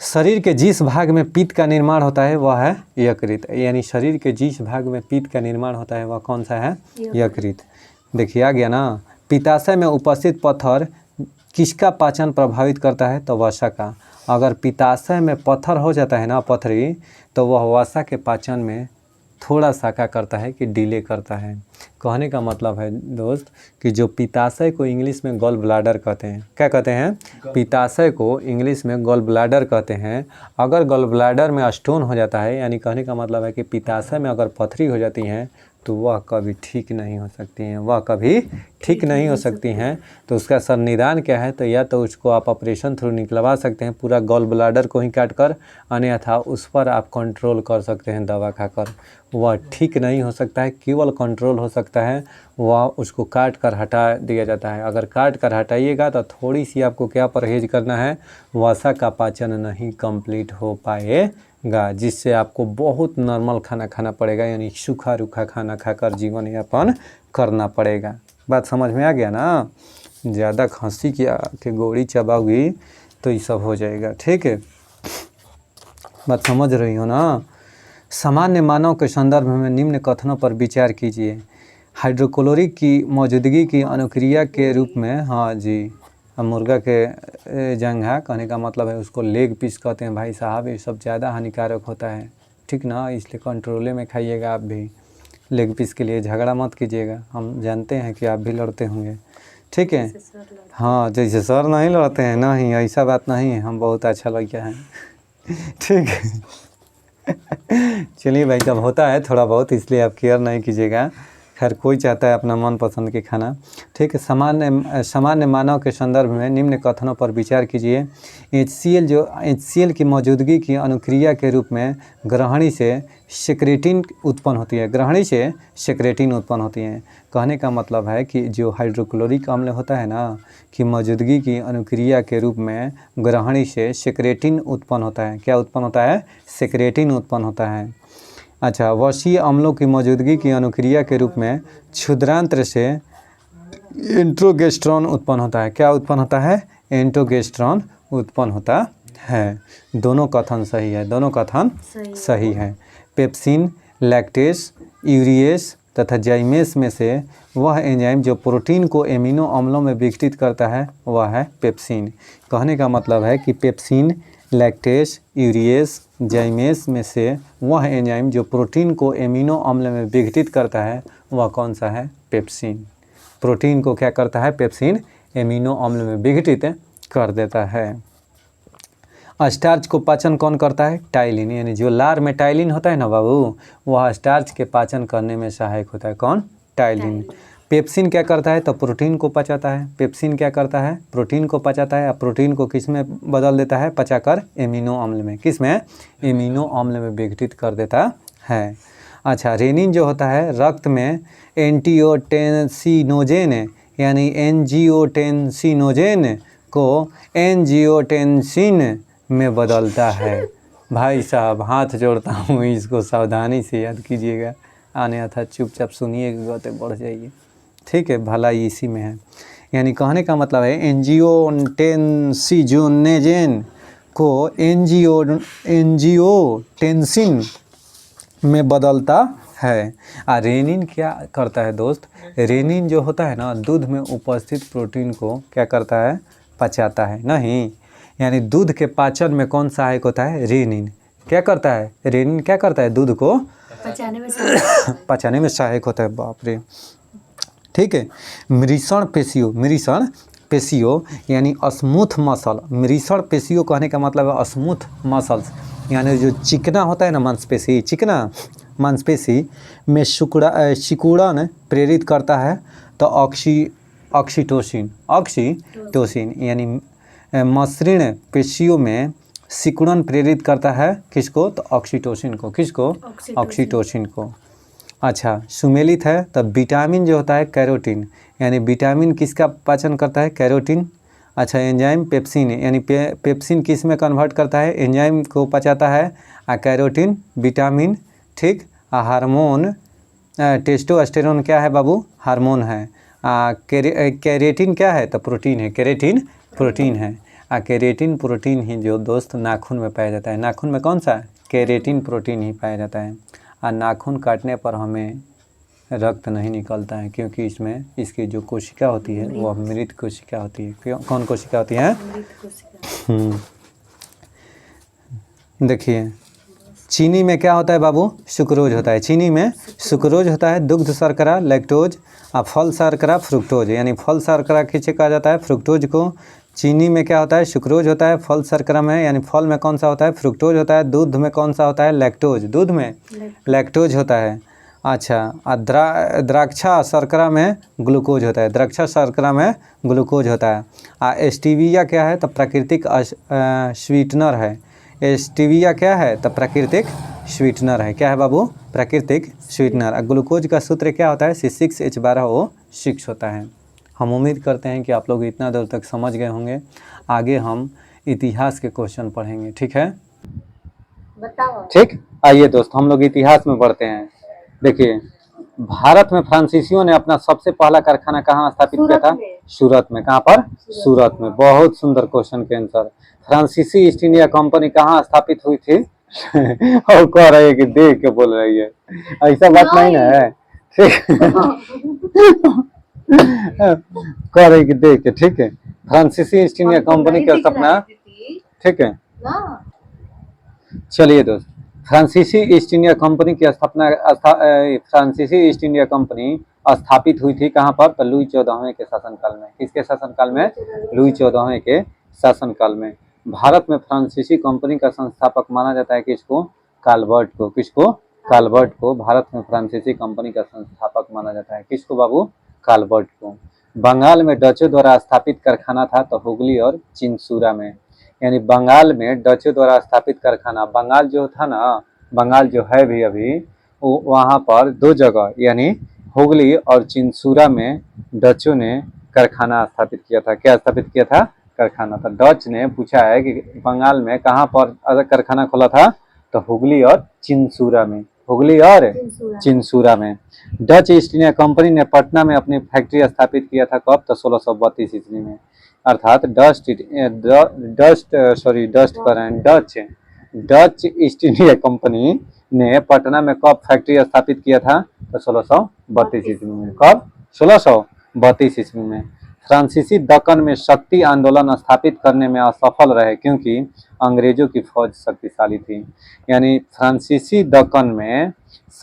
Speaker 1: शरीर के जिस भाग में पित्त का निर्माण होता है वह है यकृत। यानी शरीर के जिस भाग में पित्त का निर्माण होता है वह कौन सा है? यकृत। देखिए आ गया ना। पित्ताशय में उपस्थित पत्थर किसका पाचन प्रभावित करता है? तो वसा का। अगर पित्ताशय में पत्थर हो जाता है ना, पथरी, तो वह वसा के पाचन में थोड़ा सा क्या करता है कि डिले करता है। कहने का मतलब है दोस्त कि जो पित्ताशय को इंग्लिश में गॉल ब्लाडर कहते हैं। क्या कहते हैं? पित्ताशय को इंग्लिश में गॉल ब्लाडर कहते हैं। अगर गॉल ब्लाडर में स्टोन हो जाता है, यानी कहने का मतलब है कि पित्ताशय में अगर पथरी हो जाती हैं तो वह कभी ठीक नहीं हो सकती हैं, तो उसका सर निदान क्या है? तो या तो उसको आप ऑपरेशन थ्रू निकलवा सकते हैं पूरा गॉल ब्लाडर को ही काट कर, अन्यथा उस पर आप कंट्रोल कर सकते हैं दवा खाकर। वह ठीक नहीं हो सकता है, केवल कंट्रोल हो सकता है, वह उसको काट कर हटा दिया जाता है। अगर काट कर हटाइएगा तो थोड़ी सी आपको क्या परहेज करना है? वसा का पाचन नहीं कंप्लीट हो पाएगा, जिससे आपको बहुत नॉर्मल खाना खाना पड़ेगा, यानी सूखा रूखा खाना खाकर जीवन यापन करना पड़ेगा। बात समझ में आ गया ना? ज़्यादा खांसी की गोली चबाओगी तो ये सब हो जाएगा। ठीक है, बात समझ रही हो ना? सामान्य मानव के संदर्भ में निम्न कथनों पर विचार कीजिए। हाइड्रोक्लोरिक की मौजूदगी की अनुक्रिया के रूप में, हाँ जी, मुर्गा के जंघा, कहने का मतलब है उसको लेग पीस कहते हैं भाई साहब। ये सब ज़्यादा हानिकारक होता है, ठीक ना? इसलिए कंट्रोले में खाइएगा आप भी। लेग पीस के लिए झगड़ा मत कीजिएगा, हम जानते हैं कि आप भी लड़ते होंगे, ठीक है? हाँ, जैसे सर नहीं लड़ते हैं, नहीं ऐसा बात नहीं है, हम बहुत अच्छा लड़का हैं। ठीक है। चलिए भाई, जब होता है थोड़ा बहुत, इसलिए आप केयर नहीं कीजिएगा। खैर, कोई चाहता है अपना मनपसंद के खाना, ठीक है। सामान्य मानव के संदर्भ में निम्न कथनों पर विचार कीजिए। HCl की मौजूदगी की अनुक्रिया के रूप में ग्रहणी से सेक्रेटिन उत्पन्न होती है। कहने का मतलब है कि जो हाइड्रोक्लोरिक अम्ल होता है ना, कि मौजूदगी की अनुक्रिया के रूप में ग्रहणी से सेक्रेटिन उत्पन्न होता है। क्या उत्पन्न होता है? सेक्रेटिन उत्पन्न होता है। अच्छा, वसीय अम्लों की मौजूदगी की अनुक्रिया के रूप में क्षुद्रांत्र से एंट्रोगेस्ट्रॉन उत्पन्न होता है। क्या उत्पन्न होता है? एंट्रोगेस्ट्रॉन उत्पन्न होता है। दोनों कथन सही है, दोनों कथन सही है। पेप्सिन, लैक्टेस, यूरिएस तथा जाइमेस में से वह एंजाइम जो प्रोटीन को एमिनो अम्लों में विघटित करता है वह है पेप्सिन। कहने का मतलब है कि पेप्सिन, लैक्टेस, यूरिएस, जाइमेस में से वह एंजाइम जो प्रोटीन को एमिनो अम्ल में विघटित करता है वह कौन सा है? पेप्सिन। प्रोटीन को क्या करता है? पेप्सिन एमिनो अम्ल में विघटित कर देता है। स्टार्च को पाचन कौन करता है? टाइलिन। यानी जो लार में टाइलिन होता है ना बाबू, वह स्टार्च के पाचन करने में सहायक होता है। कौन? टाइलिन। पेप्सिन क्या करता है? तो प्रोटीन को पचाता है। पेप्सिन क्या करता है? प्रोटीन को पचाता है। प्रोटीन को किस में बदल देता है? पचाकर एमिनो अम्ल में। किस में? एमिनो अम्ल में विघटित कर देता है। अच्छा, रेनिन जो होता है रक्त में एंजियोटेंसिनोजेन यानी एंजियोटेंसिनोजेन को एंजियोटेंसिन में बदलता है। भाई साहब, हाथ जोड़ता हूँ, इसको सावधानी से याद कीजिएगा, अन्यथा चुपचाप सुनिए, बातें बढ़ जाइए। ठीक है, भलाई इसी में है। यानी कहने का मतलब है एंजियोटेंसिनोजेन को एंजियोटेंसिन में बदलता है। रेनिन क्या करता है दोस्त, रेनिन जो होता है ना दूध में उपस्थित प्रोटीन को क्या करता है, पचाता है नहीं। यानी दूध के पाचन में कौन सहायक होता है, रेनिन। क्या करता है, रेनिन क्या करता है, दूध को पचाने में सहायक होता है। बाप रे, ठीक है। मृषण पेशियों यानी स्मूथ मसल। मृषण पेशियों कहने का मतलब है स्मूथ मसल्स, यानी जो चिकना होता है ना मांसपेशी, चिकना मांसपेशी में सिकुड़न प्रेरित करता है। तो ऑक्सीटोसिन यानी मसृण पेशियों में सिकुड़न प्रेरित करता है किसको, तो ऑक्सीटोसिन को। किसको, ऑक्सीटोसिन को। अच्छा, सुमेलित है तो विटामिन जो होता है कैरोटीन, यानी विटामिन किसका पाचन करता है, कैरोटीन। अच्छा, एंजाइम पेप्सिन, यानी पेप्सिन किस में कन्वर्ट करता है, एंजाइम को पचाता है। कैरोटीन विटामिन, ठीक। हार्मोन टेस्टोस्टेरोन क्या है बाबू, हार्मोन है। कैरेटिन क्या है, तो प्रोटीन है, कैरेटिन प्रोटीन है। कैरेटिन प्रोटीन ही जो दोस्त नाखून में पाया जाता है। नाखून में कौन सा, कैरेटिन प्रोटीन ही पाया जाता है। नाखून काटने पर हमें रक्त नहीं निकलता है, क्योंकि इसमें इसकी जो कोशिका होती है वह मृत कोशिका होती है। क्यों, कौन कोशिका होती है, देखिए चीनी में क्या होता है बाबू, सुक्रोज होता है। चीनी में सुक्रोज होता है, दुग्ध शर्करा लैक्टोज, फल शर्करा फ्रुक्टोज। यानी फल शर्करा किसे कहा जाता है, फ्रुक्टोज को। चीनी में क्या होता है, सुक्रोज होता है। फल शर्करा में यानी फल में कौन सा होता है, फ्रुक्टोज होता है। दूध में कौन सा होता है, लैक्टोज, दूध में लैक्टोज होता है। अच्छा, द्राक्षा शर्करा में ग्लूकोज होता है, द्राक्षा शर्करा में ग्लूकोज होता है। स्टीविया क्या है, तो प्राकृतिक स्वीटनर है। स्टीविया क्या है, तो प्राकृतिक स्वीटनर है। क्या है बाबू, प्राकृतिक स्वीटनर। ग्लूकोज का सूत्र क्या होता है, C6H12O6 होता है। हम उम्मीद करते हैं कि आप लोग इतना देर तक समझ गए होंगे। आगे हम इतिहास के क्वेश्चन पढ़ेंगे, ठीक है, ठीक। आइए दोस्त हम लोग इतिहास में बढ़ते हैं। देखिए, भारत में फ्रांसीसियों ने अपना सबसे पहला कारखाना कहाँ स्थापित किया था, सूरत में। कहाँ पर, सूरत में। बहुत सुंदर क्वेश्चन के आंसर। फ्रांसीसी ईस्ट इंडिया कंपनी कहाँ स्थापित हुई थी और कह रही है कि देख के बोल रही है, ऐसा बात नहीं ना है, ठीक कह रही कि देख के, ठीक है। फ्रांसीसी ईस्ट इंडिया कंपनी की स्थापना, ठीक है। चलिए दोस्त, फ्रांसीसी ईस्ट इंडिया कंपनी की स्थापना फ्रांसीसी ईस्ट इंडिया कंपनी स्थापित हुई थी कहाँ पर, तो लुई 14वें के शासनकाल में। किसके शासनकाल में, लुई 14वें के शासनकाल में। भारत में फ्रांसीसी कंपनी का संस्थापक माना जाता है किसको, काल्वर्ट को। किसको, काल्वर्ट को भारत में फ्रांसीसी कंपनी का संस्थापक माना जाता है। किसको बाबू, काल्वर्ट को। बंगाल में डचों द्वारा स्थापित कारखाना था तो हुगली और चिंसुरा में। यानी बंगाल में डचों द्वारा स्थापित कारखाना, बंगाल जो था ना, बंगाल जो है भी अभी, वहाँ पर दो जगह यानी हुगली और चिंसुरा में डचों ने कारखाना स्थापित किया था। क्या स्थापित किया था, कारखाना। तो डच ने पूछा है कि बंगाल में कहाँ पर कारखाना खोला था, तो हुगली और चिंसुरा में। हुगली और चिंसुरा में। डच ईस्ट इंडिया कंपनी ने पटना में अपनी फैक्ट्री स्थापित किया था कब, तो 1632 ईस्वी में। अर्थात डच ईस्ट इंडिया कंपनी ने पटना में कब फैक्ट्री स्थापित किया था, तो 1632 ईस्वी में। कब, 1632 ईस्वी में। फ्रांसीसी दक्कन में शक्ति आंदोलन स्थापित करने में असफल रहे क्योंकि अंग्रेजों की फौज शक्तिशाली थी। यानी फ्रांसीसी दक्कन में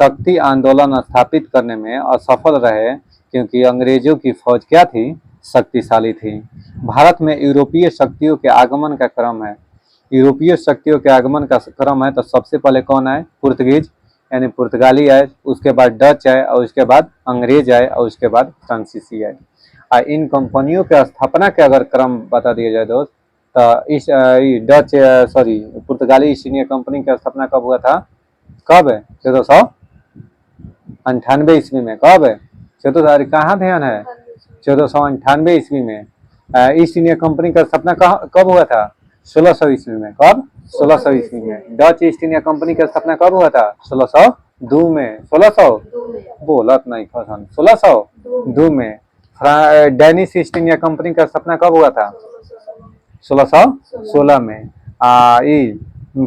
Speaker 1: शक्ति आंदोलन स्थापित करने में असफल रहे क्योंकि अंग्रेजों की फौज क्या थी, शक्तिशाली थी। भारत में यूरोपीय शक्तियों के आगमन का क्रम है। यूरोपीय शक्तियों के आगमन का क्रम है तो सबसे पहले कौन आए, पुर्तगीज यानी पुर्तगाली आए, उसके बाद डच आए और उसके बाद अंग्रेज आए और उसके बाद फ्रांसीसी आए। इन कंपनियों के स्थापना के अगर क्रम बता दिया जाए दोस्त, तो इस पुर्तगाली ईस्ट इंडिया कंपनी की स्थापना कब हुआ था, कब है, 1498 ईस्वी में। कब है, 14, कहाँ ध्यान है, 1498 ईस्वी में। ईस्ट इंडिया कंपनी का स्थापना कब हुआ था, 1600 ईस्वी में। कब, 1600 ईस्वी में। डच ईस्ट इंडिया कंपनी का स्थापना कब हुआ था, दो में 1600
Speaker 2: दो में
Speaker 1: बोलत नहीं खसन 1602 में डेनिश ईस्ट इंडिया कंपनी का स्थापना कब हुआ था? 1616 में।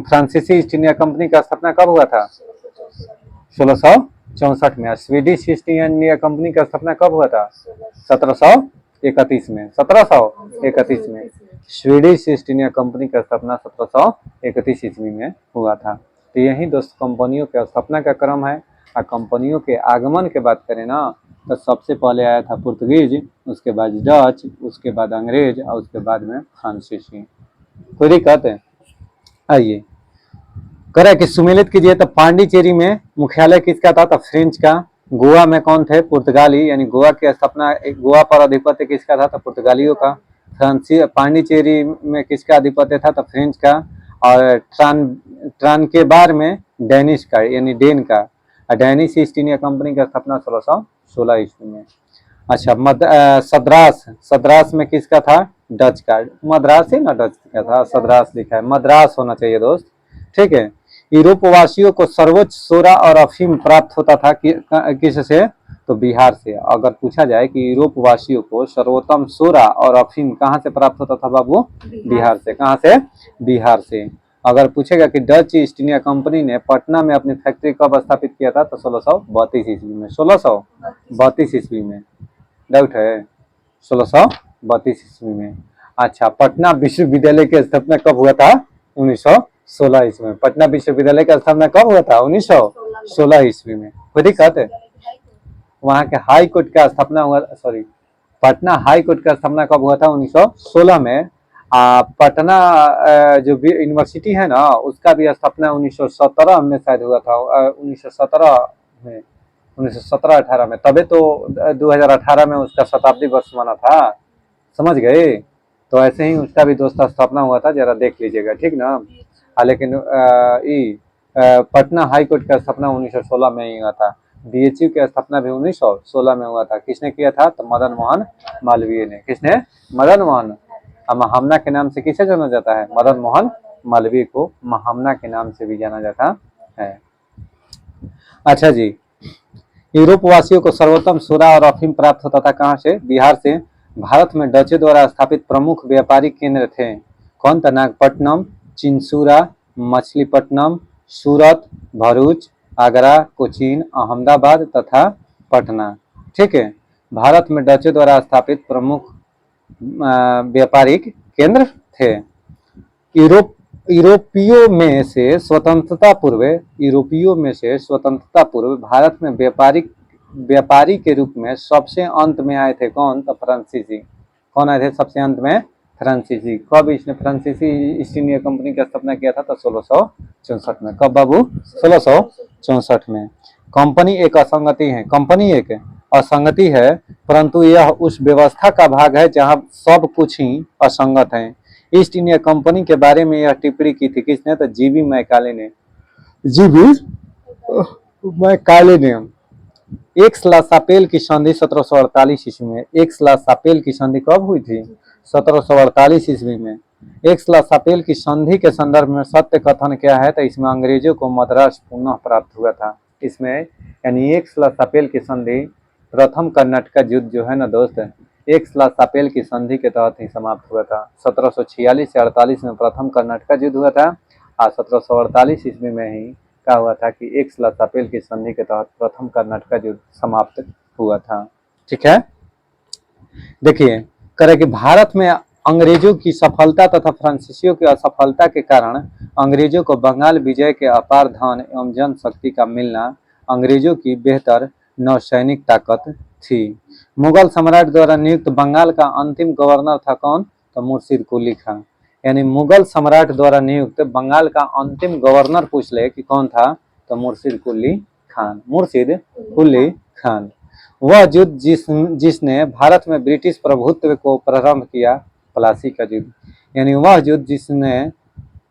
Speaker 1: फ्रांसीसी ईस्ट इंडिया कंपनी का स्थापना कब हुआ था? 1664 में। स्वीडिश ईस्ट इंडिया कंपनी का स्थापना कब हुआ था? 1731 में। 1731 में स्वीडिश ईस्ट इंडिया कंपनी का स्थापना 1731 ईस्वी में हुआ था। तो यही दोस्त कंपनियों के स्थापना का क्रम है। और कंपनियों के आगमन के बात करें ना, तो सबसे पहले आया था पुर्तगीज, उसके बाद डच, उसके बाद अंग्रेज और उसके बाद में फ्रांसीसी। कोई दिक्कत है? आइए करे कि सुमेलित कीजिए। तो पांडिचेरी में मुख्यालय किसका था? तो फ्रेंच का। गोवा में कौन थे? पुर्तगाली, यानी गोवा की स्थापना, गोवा पर आधिपत्य किसका था? तो पुर्तगालियों का। पांडिचेरी में किसका आधिपत्य था? तो फ्रेंच का। और ट्रांकेबार में डेनिश का, यानी डेन का। और डेनिश ईस्ट इंडिया कंपनी की स्थापना 1616 ईस्वी में। अच्छा, सद्रास में किसका था? डच का। मद्रास ही ना डच का था, सद्रास लिखा है, मद्रास होना चाहिए दोस्त। ठीक है। यूरोप वासियों को सर्वोच्च सोरा और अफीम प्राप्त होता था किससे? तो बिहार से। अगर पूछा जाए कि यूरोप वासियों को सर्वोत्तम सोरा और अफीम कहाँ से प्राप्त होता था बाबू? बिहार से। कहाँ से? बिहार से। अगर पूछेगा कि डच ईस्ट इंडिया कंपनी ने पटना में अपनी फैक्ट्री कब स्थापित किया था? तो 1632 ईस्वी में। 1632 ईस्वी में। डाउट है? 1632 ईस्वी में। अच्छा, पटना विश्वविद्यालय की स्थापना कब हुआ था? 1916 ईस्वी में। पटना विश्वविद्यालय का स्थापना कब हुआ था? 1916 ईस्वी में। कोई दिक्कत है? वहाँ के हाई कोर्ट का स्थापना हुआ, सॉरी, पटना हाई कोर्ट का स्थापना कब हुआ था? 1916 में। पटना जो यूनिवर्सिटी है ना, उसका भी स्थापना 1917 में शायद हुआ था। 1917 में, 1917-18 में। तबे तो 2018 में उसका शताब्दी वर्ष माना था। समझ गए? तो ऐसे ही उसका भी दोस्त स्थापना हुआ था, जरा देख लीजिएगा, ठीक ना। लेकिन पटना हाई कोर्ट का स्थापना 1916 में ही हुआ था। बीएचयू की स्थापना भी 1916 में हुआ था। किसने किया था? तो मदन मोहन मालवीय ने। किसने? मदन मोहन। महामना के नाम से किसे जाना जाता है? मदन मोहन मालवीय को महामना के नाम से भी जाना जाता है। अच्छा जी, यूरोप वासियों को सर्वोत्तम सोरा और अफीम प्राप्त होता था कहाँ से? बिहार से। भारत में डचों द्वारा स्थापित प्रमुख व्यापारिक केंद्र थे। कौन था? नागपट्टनम, चिंसूरा, मछलीपट्टनम, सूरत, भरूच, आगरा, कोचीन, अहमदाबाद तथा पटना। ठीक है। भारत में डचों द्वारा स्थापित प्रमुख व्यापारिक केंद्र थे। यूरोपियों में से स्वतंत्रता पूर्व भारत में व्यापारी के रूप में सबसे अंत में आए थे कौन? तो फ्रांसीसी। कौन आए थे सबसे अंत में? फ्रांसीसी। कब इसने फ्रांसीसी ईस्ट इंडिया कंपनी की स्थापना किया था? तो 1664 में। कब बाबू? 1664 में। कंपनी एक असंगति है। कंपनी एक असंगति है, परंतु यह उस व्यवस्था का भाग है जहां सब कुछ ही असंगत है। ईस्ट इंडिया कंपनी के बारे में यह टिप्पणी की थी किसने? तो जीबी मैकाले ने। जीबी मैकाले ने। एक्स-ला-शापेल की संधि 1748 ईस्वी में। एक्स-ला-शापेल की संधि कब हुई थी? 1748 ईस्वी में। एक्स-ला-शापेल की संधि के संदर्भ में सत्य कथन क्या है? तो इसमें अंग्रेजों को मद्रास पुनः प्राप्त हुआ था। इसमें यानी एक्स-ला-शापेल की संधि, प्रथम कर्नाटक युद्ध जो है ना दोस्त, एक्स-ला-शापेल की संधि के तहत ही समाप्त हुआ था। 1746 से 48 में प्रथम कर्नाटक युद्ध हुआ था और 1748 ईस्वी में ही क्या हुआ था कि एक्स-ला-शापेल की संधि के तहत प्रथम कर्नाटक युद्ध समाप्त हुआ था। ठीक है। देखिए, करे कि भारत में अंग्रेजों की सफलता तथा फ्रांसीसियों की असफलता के कारण अंग्रेजों को बंगाल विजय के अपार धन एवं जनशक्ति का मिलना अंग्रेजों की बेहतर नौसैनिक ताकत थी। मुगल सम्राट द्वारा नियुक्त बंगाल का अंतिम गवर्नर था कौन? तो मुर्शिद कुली खान। यानी मुगल सम्राट द्वारा नियुक्त बंगाल का अंतिम गवर्नर पूछ ले कि कौन था? तो मुर्शिद कुली खान। मुर्शिद कुली खान। वह युद्ध जिसने भारत में ब्रिटिश प्रभुत्व को प्रारंभ किया, प्लासी का युद्ध। यानी वह युद्ध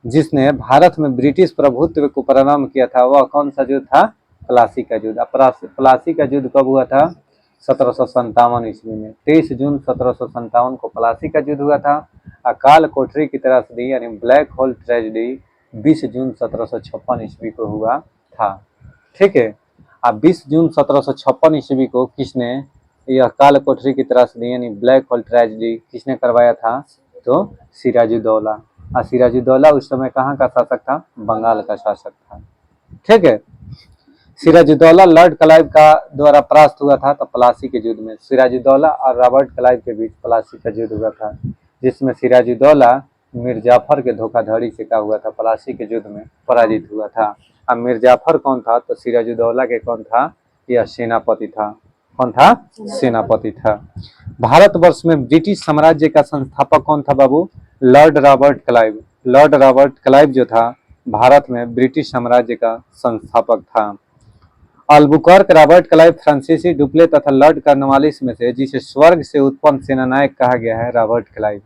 Speaker 1: जिसने भारत में ब्रिटिश प्रभुत्व को प्रारंभ किया था, वह कौन सा युद्ध था? प्लासी का युद्ध। प्लासी का युद्ध कब हुआ था? 1757 ईस्वी में। 23 जून 1757 को प्लासी का युद्ध हुआ था। अकाल कोठरी की त्रासदी यानी ब्लैक होल ट्रेजेडी 20 जून 1756 ईस्वी को हुआ था। ठीक है। अब 20 जून 1756 ईस्वी को किसने यह काल कोठरी की त्रासदी यानी ब्लैक होल ट्रेजेडी किसने करवाया था? तो सिराजुद्दौला। और सिराजुद्दौला उस समय कहाँ का शासक था? बंगाल का शासक था। ठीक है। सिराजुद्दौला लॉर्ड क्लाइव का द्वारा परास्त हुआ था तो प्लासी के युद्ध में। सिराजुद्दौला और रॉबर्ट क्लाइव के बीच प्लासी का युद्ध हुआ था, जिसमें सिराजुद्दौला मीर जाफर के धोखाधड़ी से क्या हुआ था? प्लासी के युद्ध में पराजित हुआ था। अब मीर जाफर कौन था? तो सिराजुद्दौला के कौन था? यह सेनापति था। कौन था? सेनापति था। भारतवर्ष में ब्रिटिश साम्राज्य का संस्थापक कौन था बाबू? Lord Robert Clive. Lord Robert Clive जो था भारत में ब्रिटिश साम्राज्य का संस्थापक था। अल्बुकर्क, रॉबर्ट क्लाइव, फ्रांसीसी डुप्ले तथा लॉर्ड कॉर्नवालिस में से जिसे स्वर्ग से उत्पन्न सेनानायक कहा गया है रॉबर्ट क्लाइव।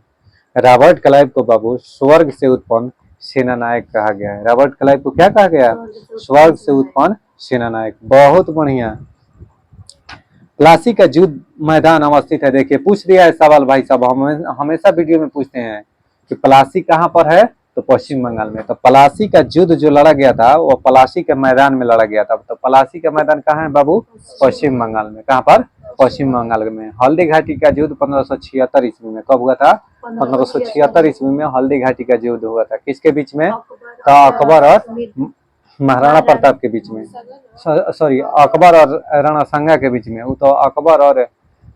Speaker 1: रॉबर्ट क्लाइव को बाबू स्वर्ग से उत्पन्न सेनानायक कहा गया है। रॉबर्ट क्लाइव को क्या कहा गया? स्वर्ग से उत्पन्न सेनानायक। बहुत बढ़िया। प्लासी का युद्ध मैदान अवस्थित है। देखिए पूछ दिया है सवाल भाई साहब, हम हमेशा वीडियो में पूछते हैं कि प्लासी कहाँ पर है? तो पश्चिम बंगाल में। तो प्लासी का युद्ध जो लड़ा गया था वो प्लासी के मैदान में लड़ा गया था। तो प्लासी का मैदान कहाँ है बाबू? पश्चिम बंगाल में। कहाँ पर? पश्चिम बंगाल में। हल्दी घाटी का युद्ध 1576 ईस्वी में कब हुआ था? 1576 ईस्वी में हल्दी घाटी का युद्ध हुआ था। किसके बीच में? तो अकबर और महाराणा प्रताप के बीच में। सॉरी, अकबर और राणा सांगा के बीच में। वो तो अकबर और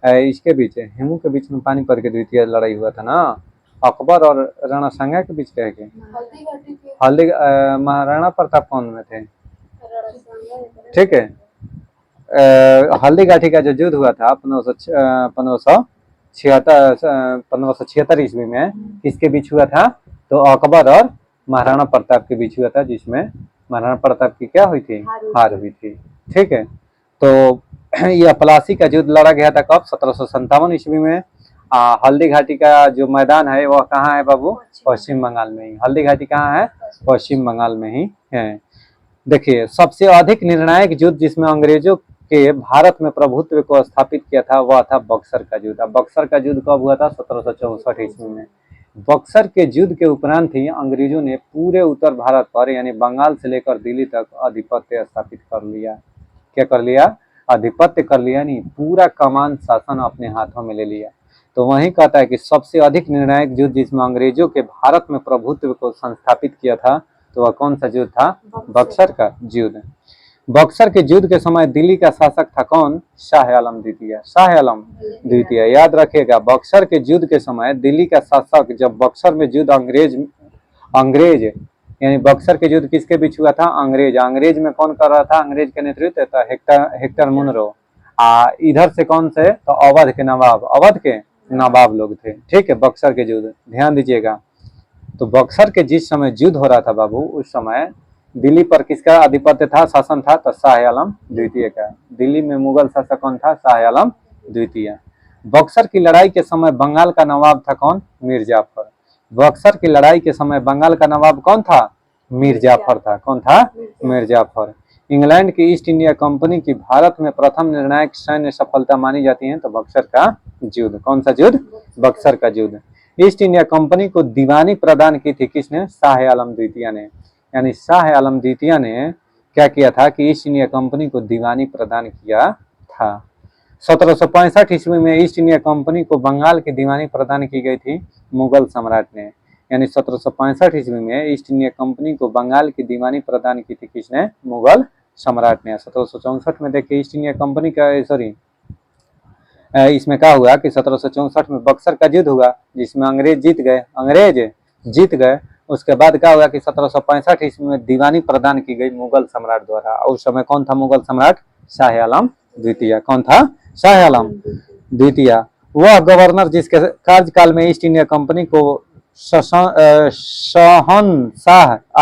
Speaker 1: इसके बीच हेमू के बीच में पानीपत के द्वितीय लड़ाई हुआ था ना। अकबर और राणा सांगा के बीच कह के हल्दी महाराणा प्रताप कौन में थे? ठीक है। हल्दी घाटी का जो युद्ध हुआ था 1576 ईस्वी में किसके बीच हुआ था? तो अकबर और महाराणा प्रताप के बीच हुआ था, जिसमें महाराणा प्रताप की क्या हुई थी? हार हुई थी। ठीक है। तो यह प्लासी का युद्ध लड़ा गया था कब? 1757 ईस्वी में। हल्दी घाटी का जो मैदान है वह कहाँ है बाबू? पश्चिम बंगाल में ही। हल्दी घाटी कहाँ है? पश्चिम बंगाल में ही है। देखिए सबसे अधिक निर्णायक युद्ध जिसमें अंग्रेजों के भारत में प्रभुत्व को स्थापित किया था वह था बक्सर का युद्ध। बक्सर का युद्ध कब हुआ था? 1764 ईस्वी में। बक्सर के युद्ध के उपरांत ही अंग्रेजों ने पूरे उत्तर भारत पर यानी बंगाल से लेकर दिल्ली तक आधिपत्य स्थापित कर लिया। क्या कर लिया? आधिपत्य कर लिया, नहीं पूरा कमान शासन अपने हाथों में ले लिया। तो वही कहता है कि सबसे अधिक निर्णायक युद्ध जिसमें अंग्रेजों के भारत में प्रभुत्व को संस्थापित किया था तो वह कौन सा युद्ध था? बक्सर का युद्ध। बक्सर के युद्ध के समय दिल्ली का शासक था कौन? शाह आलम द्वितीय। शाह आलम द्वितीय, याद रखिएगा। बक्सर के युद्ध के समय दिल्ली का शासक, जब बक्सर में युद्ध अंग्रेज यानी बक्सर के युद्ध किसके बीच हुआ था? अंग्रेज में कौन कर रहा था? अंग्रेज के नेतृत्व था हेक्टर मुनरो। इधर से कौन से? तो अवध के नवाब लोग थे। ठीक है। बक्सर के युद्ध ध्यान दीजिएगा। तो बक्सर के जिस समय युद्ध हो रहा था बाबू उस समय दिल्ली पर किसका आधिपत्य था? शासन था तो शाह आलम द्वितीय का। दिल्ली में मुगल शासक कौन था? शाह आलम द्वितीय। बक्सर की लड़ाई के समय बंगाल का नवाब था कौन? मीर जाफर। बक्सर की लड़ाई के समय बंगाल का नवाब कौन था? मीर जाफर था। कौन था? मीर जाफर। इंग्लैंड की ईस्ट इंडिया कंपनी की भारत में प्रथम निर्णायक सैन्य सफलता मानी जाती है तो बक्सर का युद्ध। कौन सा युद्ध? बक्सर का युद्ध। ईस्ट इंडिया कंपनी को दीवानी प्रदान की थी किसने? शाह आलम द्वितीय ने। यानी शाह आलम द्वितीय ने क्या किया था कि ईस्ट इंडिया कंपनी को दीवानी प्रदान किया था। 1765 ईस्वी में ईस्ट इंडिया कंपनी को बंगाल की दीवानी प्रदान की गई थी मुगल सम्राट ने। यानी 1765 ईस्वी में ईस्ट इंडिया कंपनी को बंगाल की दीवानी प्रदान की थी किसने? मुगल सम्राट ने। 1764 में देखिए ईस्ट इंडिया कंपनी का इसमें क्या हुआ कि 1764 में बक्सर का युद्ध हुआ जिसमें अंग्रेज जीत गए। उसके बाद क्या हुआ कि 1765 ईस्वी में दीवानी प्रदान की गई मुगल सम्राट द्वारा। उस समय कौन था मुगल सम्राट? शाह आलम द्वितीय। कौन था? शाह आलम द्वितीय। वह गवर्नर जिसके कार्यकाल में ईस्ट इंडिया कंपनी को शहंशाह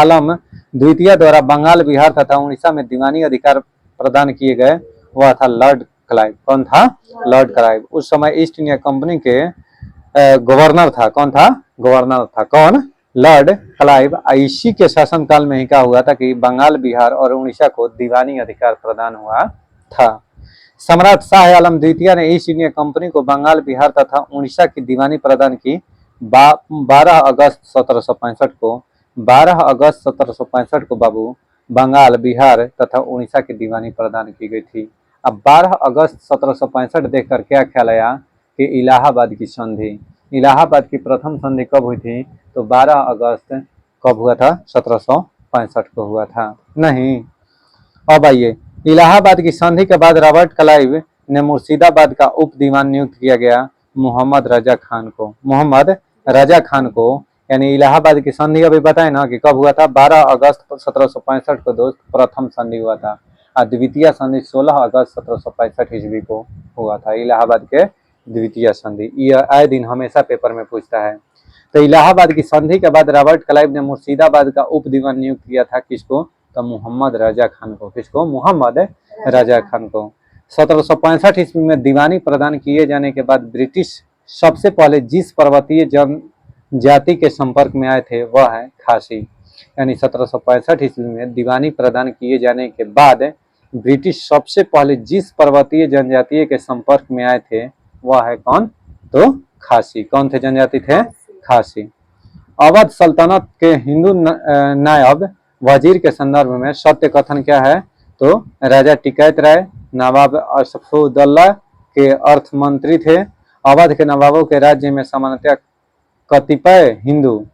Speaker 1: आलम द्वितीय द्वारा बंगाल, बिहार तथा उड़ीसा में दीवानी अधिकार प्रदान किए गए वह था लॉर्ड क्लाइव। कौन था? Lord Clive. उस समय ईस्ट इंडिया कंपनी के गवर्नर था। कौन था? गवर्नर था कौन? Lord Clive. इसी के शासनकाल में ही क्या हुआ था कि बंगाल, बिहार और उड़ीसा को दीवानी अधिकार प्रदान हुआ था। सम्राट शाह आलम द्वितीय ने ईस्ट इंडिया कंपनी को बंगाल, बिहार तथा उड़ीसा की दीवानी प्रदान की 12 अगस्त 1765 को। 12 अगस्त 1765 को बाबू बंगाल, बिहार तथा उड़ीसा की दीवानी प्रदान की गई थी। अब 12 अगस्त 1765 देखकर क्या ख्याल आया कि इलाहाबाद की संधि, इलाहाबाद की प्रथम संधि कब हुई थी? तो 12 अगस्त कब हुआ था? 1765 को हुआ था। नहीं, अब आइए, इलाहाबाद की संधि के बाद रॉबर्ट क्लाइव ने मुर्शिदाबाद का उप दीवान नियुक्त किया गया मोहम्मद रजा खान को। मोहम्मद रजा खान को, यानी इलाहाबाद की संधि अभी बताए ना कि कब हुआ था? 12 अगस्त 1765 को दोस्त प्रथम संधि हुआ था, और द्वितीय संधि 16 अगस्त 1765 ईस्वी को हुआ था। इलाहाबाद के द्वितीय संधि, यह आए दिन हमेशा पेपर में पूछता है। तो इलाहाबाद की संधि के बाद रॉबर्ट क्लाइव ने मुर्शिदाबाद का उप दीवान नियुक्त किया था, किसको? तो मोहम्मद रजा खान को। किसको? मोहम्मद रजा खान को। 1765 ईस्वी में दीवानी प्रदान किए जाने के बाद ब्रिटिश सबसे पहले जिस पर्वतीय जनजाति के संपर्क में आए थे वह है खासी। यानी 1765 ईस्वी में दीवानी प्रदान किए जाने के बाद ब्रिटिश सबसे पहले जिस पर्वतीय जनजाति के संपर्क में आए थे वह है कौन? तो खासी। कौन थे जनजाति थे? खासी। अवध सल्तनत के हिंदू नायब वजीर के संदर्भ में सत्य कथन क्या है? तो राजा टिकैत राय नवाब अशफाउद्दौला के अर्थ मंत्री थे। अवध के नवाबों के राज्य में सामान्यतः कतिपय हिंदू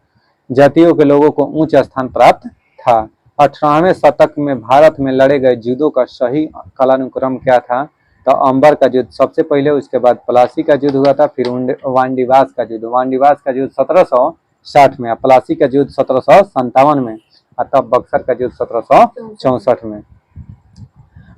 Speaker 1: जातियों के लोगों को उच्च स्थान प्राप्त था। 18वें शतक में भारत में लड़े गए युद्धों का सही कालानुक्रम क्या था? तो अंबर का युद्ध सबसे पहले, उसके बाद प्लासी का युद्ध हुआ था, फिर वांडीवास का युद्ध। वांडीवास का युद्ध 1760 में, प्लासी का युद्ध 1757 में, और तब बक्सर का युद्ध 1764 में।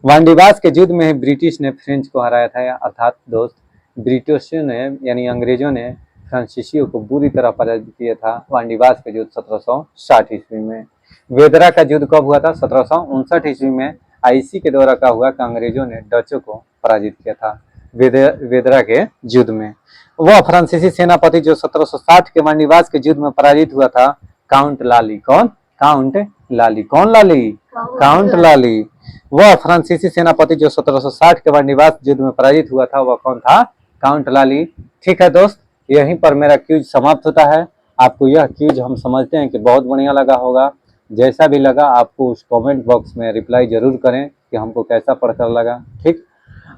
Speaker 1: वांडीवास के युद्ध में ही ब्रिटिश ने फ्रेंच को हराया था, अर्थात दोस्त ब्रिटिशों ने यानी अंग्रेजों ने फ्रांसीसियों को बुरी तरह पराजित किया था वांडीवास के युद्ध 1760 ईस्वी में। वेदरा का युद्ध कब हुआ था? 1759 ईस्वी में। इसी के द्वारा क्या हुआ कि अंग्रेजों ने डचों को पराजित किया था वेदरा के युद्ध में। वह फ्रांसीसी सेनापति जो 1760 के वांडीवास के युद्ध में पराजित हुआ था, काउंट लाली। कौन? काउंट लाली। कौन लाली? काउंट लाली। वह फ्रांसीसी सेनापति जो 1760 के वांडीवास युद्ध में पराजित हुआ था वह कौन था? काउंट लाली। ठीक है दोस्त, यहीं पर मेरा क्यूज समाप्त होता है। आपको यह क्यूज हम समझते हैं कि बहुत बढ़िया लगा होगा। जैसा भी लगा आपको उस कमेंट बॉक्स में रिप्लाई जरूर करें कि हमको कैसा पढ़कर लगा। ठीक,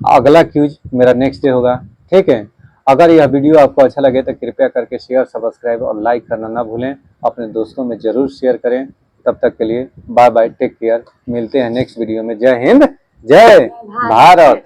Speaker 1: अगला क्यूज मेरा नेक्स्ट डे होगा। ठीक है, अगर यह वीडियो आपको अच्छा लगे तो कृपया करके शेयर, सब्सक्राइब और लाइक करना ना भूलें। अपने दोस्तों में जरूर शेयर करें। तब तक के लिए बाय बाय, टेक केयर। मिलते हैं नेक्स्ट वीडियो में। जय हिंद, जय भारत।